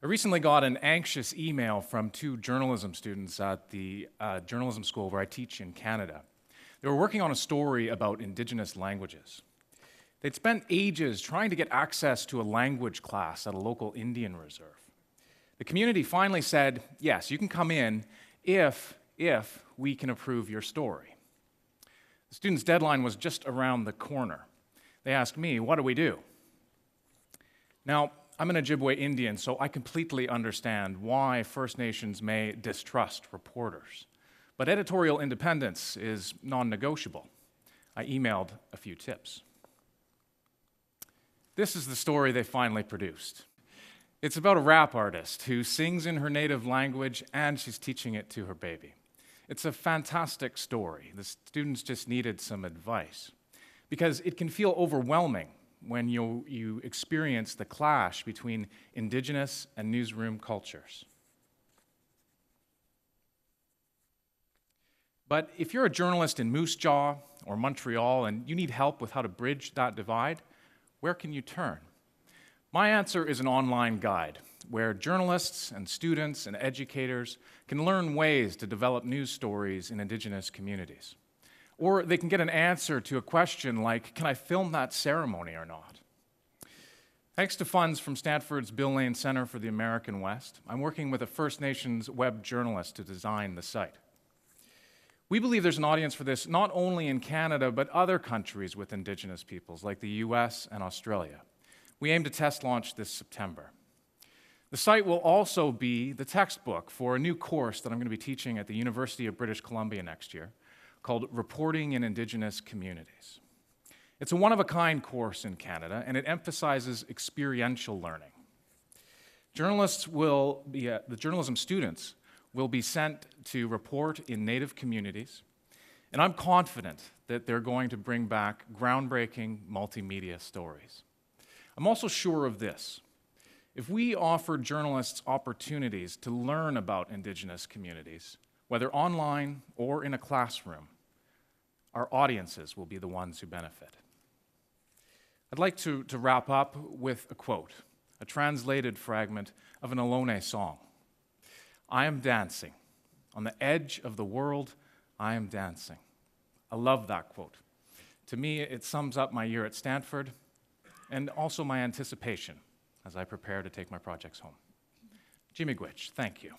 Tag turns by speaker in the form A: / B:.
A: I recently got an anxious email from two journalism students at the journalism school where I teach in Canada. They were working on a story about Indigenous languages. They'd spent ages trying to get access to a language class at a local Indian reserve. The community finally said, yes, you can come in if we can approve your story. The student's deadline was just around the corner. They asked me, what do we do? Now, I'm an Ojibwe Indian, so I completely understand why First Nations may distrust reporters. But editorial independence is non-negotiable. I emailed a few tips. This is the story they finally produced. It's about a rap artist who sings in her native language and she's teaching it to her baby. It's a fantastic story. The students just needed some advice because it can feel overwhelming when you experience the clash between Indigenous and newsroom cultures. But if you're a journalist in Moose Jaw or Montreal and you need help with how to bridge that divide, where can you turn? My answer is an online guide where journalists and students and educators can learn ways to develop news stories in Indigenous communities. Or they can get an answer to a question like, can I film that ceremony or not? Thanks to funds from Stanford's Bill Lane Center for the American West, I'm working with a First Nations web journalist to design the site. We believe there's an audience for this not only in Canada, but other countries with Indigenous peoples like the US and Australia. We aim to test launch this September. The site will also be the textbook for a new course that I'm going to be teaching at the University of British Columbia next year, called Reporting in Indigenous Communities. It's a one-of-a-kind course in Canada, and it emphasizes experiential learning. The journalism students will be sent to report in Native communities, and I'm confident that they're going to bring back groundbreaking multimedia stories. I'm also sure of this. If we offer journalists opportunities to learn about Indigenous communities, whether online or in a classroom, our audiences will be the ones who benefit. I'd like to wrap up with a quote, a translated fragment of an Ohlone song. I am dancing. On the edge of the world, I am dancing. I love that quote. To me, it sums up my year at Stanford and also my anticipation as I prepare to take my projects home. Jimmy Gwitch, thank you.